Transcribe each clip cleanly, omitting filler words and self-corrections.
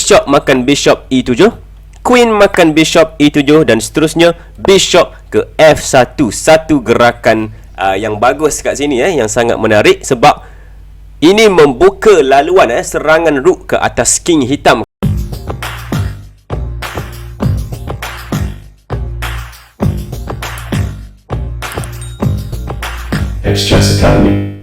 Bishop makan Bishop E7, Queen makan Bishop E7 dan seterusnya Bishop ke F1. Satu gerakan yang bagus kat sini yang sangat menarik sebab ini membuka laluan serangan rook ke atas king hitam.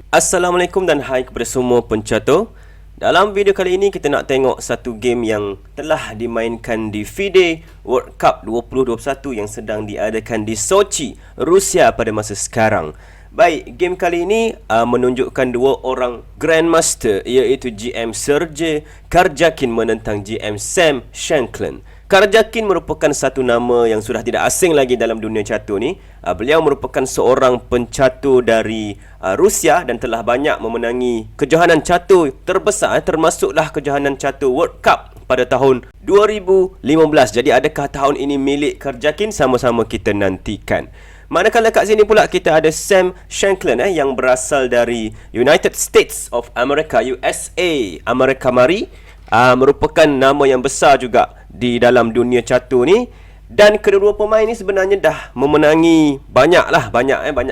Assalamualaikum dan hai kepada semua pencatur. Dalam video kali ini kita nak tengok satu game yang telah dimainkan di FIDE World Cup 2021 yang sedang diadakan di Sochi, Rusia pada masa sekarang. Baik, game kali ini menunjukkan dua orang Grandmaster, iaitu GM Sergey Karjakin menentang GM Sam Shankland. Karjakin merupakan satu nama yang sudah tidak asing lagi dalam dunia catur ni. Beliau merupakan seorang pencatur dari Rusia dan telah banyak memenangi kejohanan catur terbesar, termasuklah kejohanan catur World Cup pada tahun 2015. Jadi adakah tahun ini milik Karjakin? Sama-sama kita nantikan. Manakala kat sini pula kita ada Sam Shankland yang berasal dari United States of America, USA, Amerika Mari. Merupakan nama yang besar juga di dalam dunia catur ni. Dan kedua-dua pemain ni sebenarnya dah memenangi banyak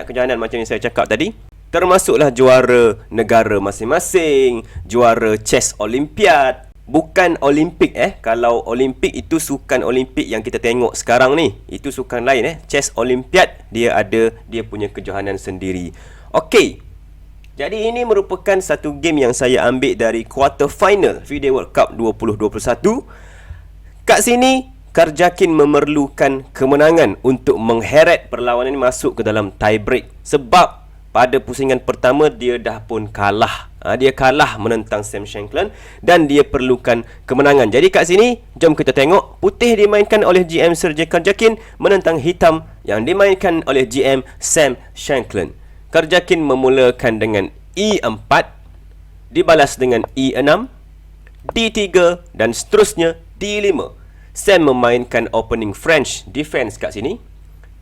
kejohanan macam yang saya cakap tadi. Termasuklah juara negara masing-masing, juara chess Olympiad. Bukan Olimpik Kalau Olimpik itu sukan Olimpik yang kita tengok sekarang ni. Itu sukan lain Chess Olympiad dia ada dia punya kejohanan sendiri. Okey. Jadi ini merupakan satu game yang saya ambil dari quarter final FIDE World Cup 2021. Kat sini Karjakin memerlukan kemenangan untuk mengheret perlawanan ini masuk ke dalam tie break. Sebab pada pusingan pertama dia dah pun kalah. Dia kalah menentang Sam Shankland dan dia perlukan kemenangan. Jadi kat sini jom kita tengok. Putih dimainkan oleh GM Sergey Karjakin menentang hitam yang dimainkan oleh GM Sam Shankland. Karjakin memulakan dengan E4, dibalas dengan E6, D3 dan seterusnya D5. Sam memainkan opening French defense kat sini,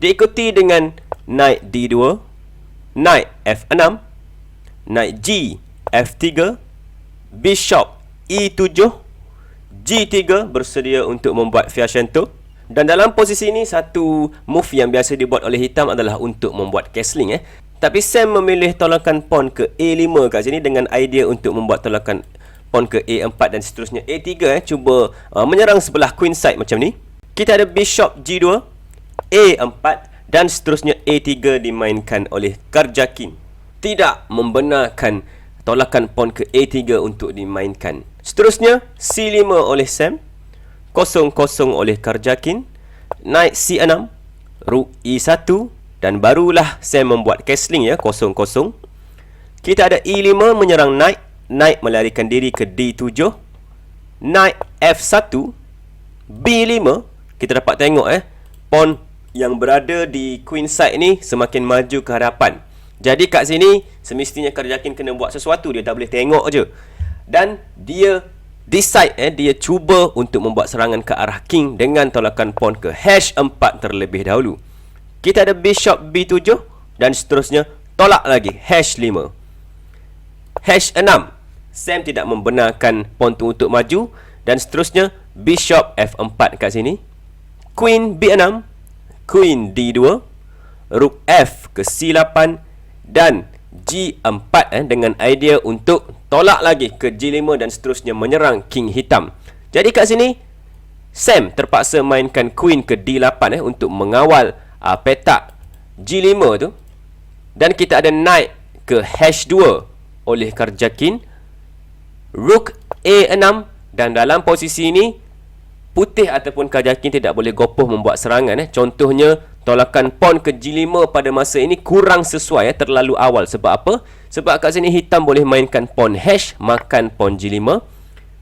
diikuti dengan Knight D2, Knight F6, Knight G F3, Bishop E7, G3 bersedia untuk membuat Fianchetto. Dan dalam posisi ini satu move yang biasa dibuat oleh hitam adalah untuk membuat castling Tapi Sam memilih tolakan pawn ke A5 kat sini dengan idea untuk membuat tolakan pawn ke A4 dan seterusnya A3 cuba menyerang sebelah queen side macam ni. Kita ada Bishop G2, A4 dan seterusnya A3 dimainkan oleh Karjakin. Tidak membenarkan tolakan pawn ke A3 untuk dimainkan. Seterusnya C5 oleh Sam, 0-0 oleh Karjakin, Knight C6, Rook E1 dan barulah Sam membuat castling 0-0. Kita ada E5 menyerang Knight, Knight melarikan diri ke D7, Knight F1, B5. Kita dapat tengok pawn yang berada di queen side ni semakin maju ke hadapan. Jadi kat sini semestinya Karjakin kena buat sesuatu, dia tak boleh tengok je. Dan dia decide dia cuba untuk membuat serangan ke arah king dengan tolakan pawn ke H4 terlebih dahulu. Kita ada Bishop B7 dan seterusnya tolak lagi H5, H6. Sam tidak membenarkan pawn tu untuk maju dan seterusnya Bishop F4 kat sini, Queen B6, Queen D2, Rook F ke C8 dan G4 dengan idea untuk tolak lagi ke G5 dan seterusnya menyerang king hitam. Jadi kat sini Sam terpaksa mainkan Queen ke D8 untuk mengawal petak G5 tu. Dan kita ada Knight ke H2 oleh Karjakin, Rook A6 dan dalam posisi ini putih ataupun Karjakin tidak boleh gopoh membuat serangan Contohnya tolakan pawn ke G5 pada masa ini kurang sesuai terlalu awal. Sebab apa? Sebab kat sini hitam boleh mainkan pawn H makan pawn G5,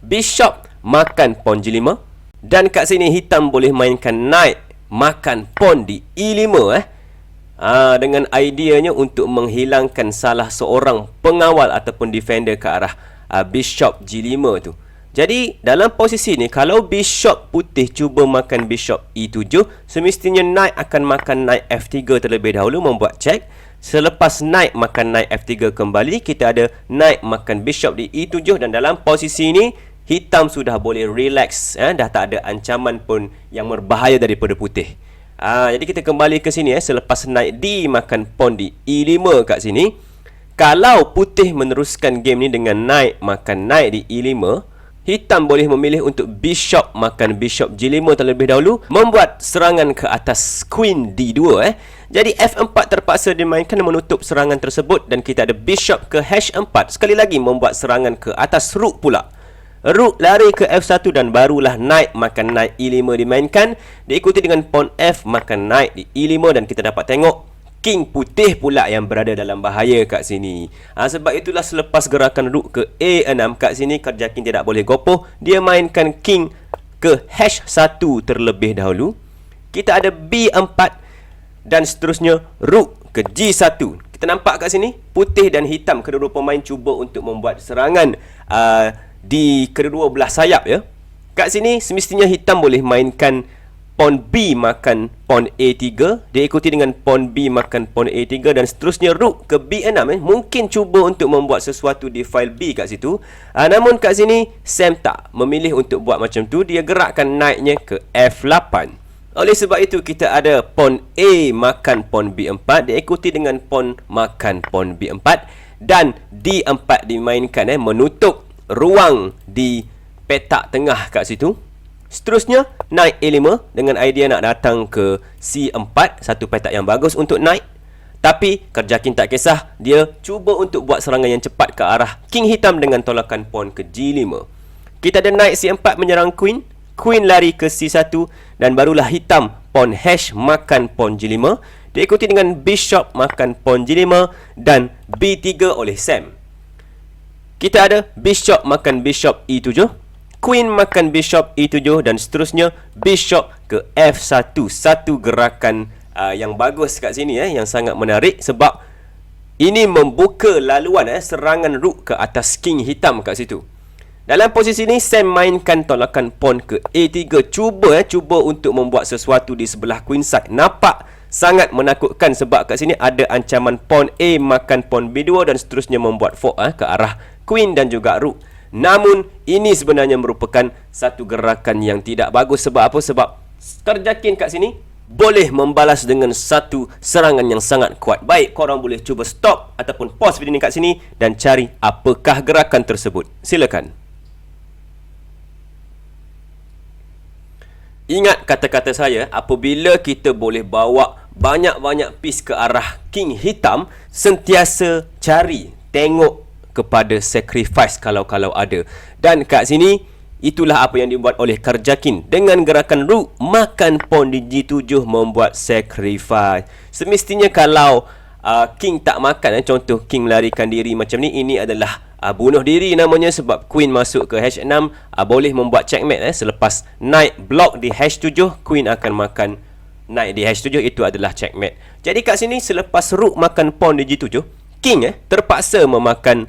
Bishop makan pawn G5 dan kat sini hitam boleh mainkan Knight makan pawn di E5 dengan ideanya untuk menghilangkan salah seorang pengawal ataupun defender ke arah Bishop G5 tu. Jadi dalam posisi ni kalau Bishop putih cuba makan Bishop E7, semestinya Knight akan makan Knight F3 terlebih dahulu membuat check. Selepas Knight makan Knight F3 kembali, kita ada Knight makan Bishop di E7 dan dalam posisi ini hitam sudah boleh relax, dah tak ada ancaman pun yang berbahaya daripada putih. Jadi kita kembali ke sini selepas naik D makan pawn di E5 kat sini. Kalau putih meneruskan game ni dengan naik makan naik di E5, hitam boleh memilih untuk bishop makan bishop G5 terlebih dahulu, membuat serangan ke atas queen D2. Jadi F4 terpaksa dimainkan menutup serangan tersebut, dan kita ada bishop ke H4, sekali lagi membuat serangan ke atas rook pula. Rook lari ke F1 dan barulah knight makan knight E5 dimainkan, diikuti dengan pawn F makan knight di E5, dan kita dapat tengok king putih pula yang berada dalam bahaya kat sini. Sebab itulah selepas gerakan rook ke A6 kat sini, kerja king tidak boleh gopoh. Dia mainkan king ke H1 terlebih dahulu. Kita ada B4 dan seterusnya rook ke G1. Kita nampak kat sini putih dan hitam kedua-dua pemain cuba untuk membuat serangan di kedua belah sayap ya. Kat sini semestinya hitam boleh mainkan pawn B makan pawn A3, diikuti dengan pawn B makan pawn A3 dan seterusnya rook ke B6. Mungkin cuba untuk membuat sesuatu di file B kat situ. Namun kat sini Sam tak memilih untuk buat macam tu. Dia gerakkan knight-nya ke F8. Oleh sebab itu kita ada pawn A makan pawn B4, diikuti dengan pawn makan pawn B4 dan D4 dimainkan menutup ruang di petak tengah kat situ. Seterusnya knight A5 dengan idea nak datang ke C4, satu petak yang bagus untuk knight. Tapi kerja king tak kisah, dia cuba untuk buat serangan yang cepat ke arah king hitam dengan tolakan pawn ke G5. Kita ada knight C4 menyerang queen, queen lari ke C1 dan barulah hitam pawn hash makan pawn G5, diikuti dengan bishop makan pawn G5 dan B3 oleh Sam. Kita ada bishop makan bishop E7, queen makan bishop E7 dan seterusnya bishop ke F1. Satu gerakan yang bagus kat sini yang sangat menarik sebab ini membuka laluan serangan rook ke atas king hitam kat situ. Dalam posisi ini Sam mainkan tolakan pawn ke A3, cuba untuk membuat sesuatu di sebelah queen side. Nampak sangat menakutkan sebab kat sini ada ancaman pawn A makan pawn B2 dan seterusnya membuat fork ke arah queen dan juga rook. Namun ini sebenarnya merupakan satu gerakan yang tidak bagus. Sebab apa? Sebab kerja king kat sini boleh membalas dengan satu serangan yang sangat kuat. Baik, korang boleh cuba stop ataupun pause video ni kat sini dan cari apakah gerakan tersebut. Silakan. Ingat kata-kata saya, apabila kita boleh bawa banyak-banyak piece ke arah king hitam, sentiasa cari, tengok kepada sacrifice kalau ada. Dan kat sini itulah apa yang dibuat oleh kerja king dengan gerakan rook makan pawn di G7 membuat sacrifice. Semestinya kalau king tak makan, contoh king larikan diri macam ni, ini adalah bunuh diri namanya sebab queen masuk ke H6, boleh membuat checkmate. Selepas knight block di H7, queen akan makan knight di H7, itu adalah checkmate. Jadi kat sini selepas rook makan pawn di G7, king terpaksa memakan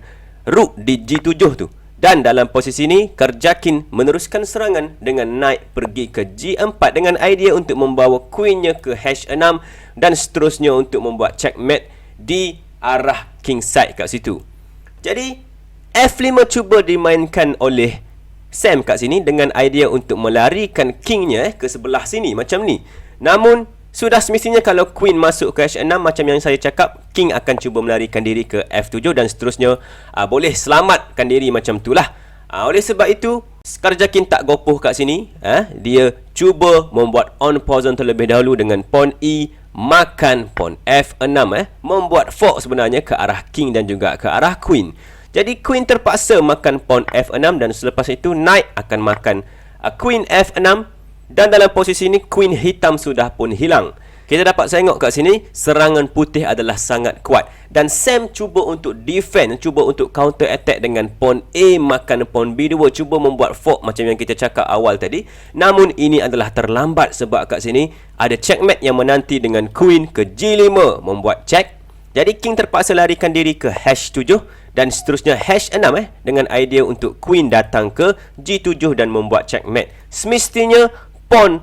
rook di G7 tu. Dan dalam posisi ini kerja king meneruskan serangan dengan knight pergi ke G4 dengan idea untuk membawa queennya ke H6 dan seterusnya untuk membuat checkmate di arah king side kat situ. Jadi F5 cuba dimainkan oleh Sam kat sini dengan idea untuk melarikan kingnya ke sebelah sini macam ni. Namun sudah semestinya kalau queen masuk ke H6 macam yang saya cakap, king akan cuba melarikan diri ke F7 dan seterusnya boleh selamatkan diri macam itulah. Oleh sebab itu kerja king tak gopoh kat sini. Dia cuba membuat on pawn terlebih dahulu dengan pawn E makan pawn F6, membuat fork sebenarnya ke arah king dan juga ke arah queen. Jadi queen terpaksa makan pawn F6 dan selepas itu knight akan makan queen F6. Dan dalam posisi ini queen hitam sudah pun hilang. Kita dapat tengok kat sini serangan putih adalah sangat kuat dan Sam cuba untuk defend, cuba untuk counter attack dengan pawn A makan pawn B2, cuba membuat fork macam yang kita cakap awal tadi. Namun ini adalah terlambat sebab kat sini ada checkmate yang menanti dengan queen ke G5 membuat check. Jadi king terpaksa larikan diri ke H7 dan seterusnya H6 dengan idea untuk queen datang ke G7 dan membuat checkmate. Semestinya pawn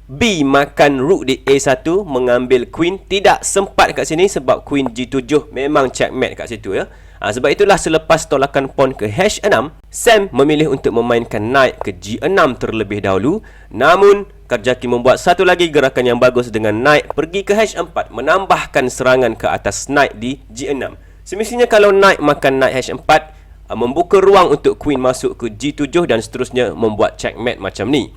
B makan rook di A1 mengambil queen, tidak sempat kat sini sebab queen G7 memang checkmate kat situ ya. Sebab itulah selepas tolakan pawn ke H6, Sam memilih untuk memainkan knight ke G6 terlebih dahulu. Namun Karjaki membuat satu lagi gerakan yang bagus dengan knight pergi ke H4, menambahkan serangan ke atas knight di G6. Semestinya kalau knight makan knight H4, membuka ruang untuk queen masuk ke G7 dan seterusnya membuat checkmate macam ni.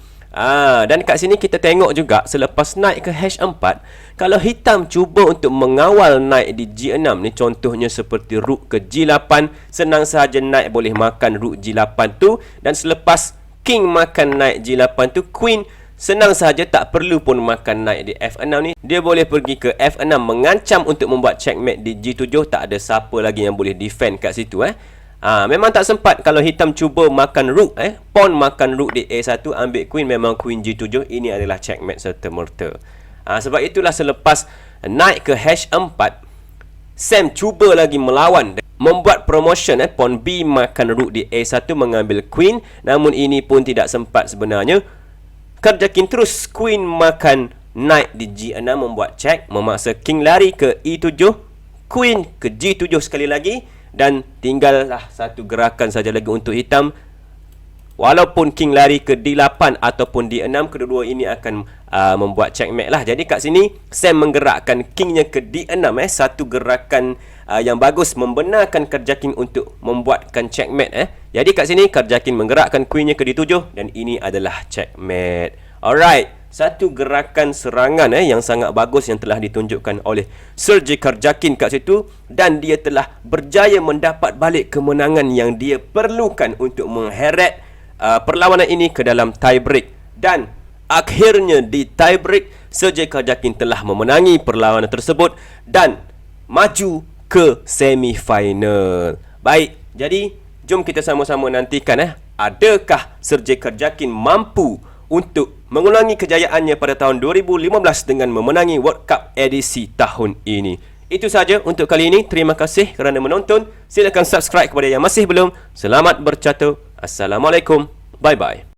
Dan kat sini kita tengok juga selepas knight ke H4, kalau hitam cuba untuk mengawal knight di G6 ni, contohnya seperti rook ke G8, senang sahaja knight boleh makan rook G8 tu, dan selepas king makan knight G8 tu, queen senang sahaja tak perlu pun makan knight di F6 ni, dia boleh pergi ke F6 mengancam untuk membuat checkmate di G7. Tak ada siapa lagi yang boleh defend kat situ. Memang tak sempat kalau hitam cuba makan rook, pawn makan rook di A1, ambil queen, memang queen G7, ini adalah checkmate serta-merta. Sebab itulah selepas knight ke H4, Sam cuba lagi melawan, membuat promotion, pawn B makan rook di A1 mengambil queen, namun ini pun tidak sempat sebenarnya. Karjakin terus queen makan knight di G6 membuat check, memaksa king lari ke E7, queen ke G7 sekali lagi, dan tinggallah satu gerakan saja lagi untuk hitam. Walaupun king lari ke D8 ataupun D6, kedua-dua ini akan membuat checkmate lah. Jadi kat sini Sam menggerakkan kingnya ke D6, satu gerakan yang bagus, membenarkan Karjakin untuk membuatkan checkmate. Jadi kat sini Karjakin menggerakkan queennya ke D7 dan ini adalah checkmate. Alright, satu gerakan serangan yang sangat bagus yang telah ditunjukkan oleh Sergei Karjakin kat situ, dan dia telah berjaya mendapat balik kemenangan yang dia perlukan untuk mengheret perlawanan ini ke dalam tie break. Dan akhirnya di tie break, Sergei Karjakin telah memenangi perlawanan tersebut dan maju ke semi-final. Baik, jadi jom kita sama-sama nantikan adakah Sergei Karjakin mampu untuk mengulangi kejayaannya pada tahun 2015 dengan memenangi World Cup edisi tahun ini. Itu saja untuk kali ini. Terima kasih kerana menonton. Silakan subscribe kepada yang masih belum. Selamat bercatur. Assalamualaikum. Bye-bye.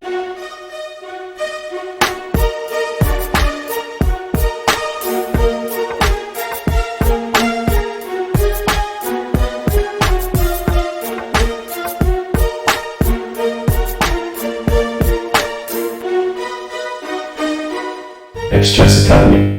Express Academy.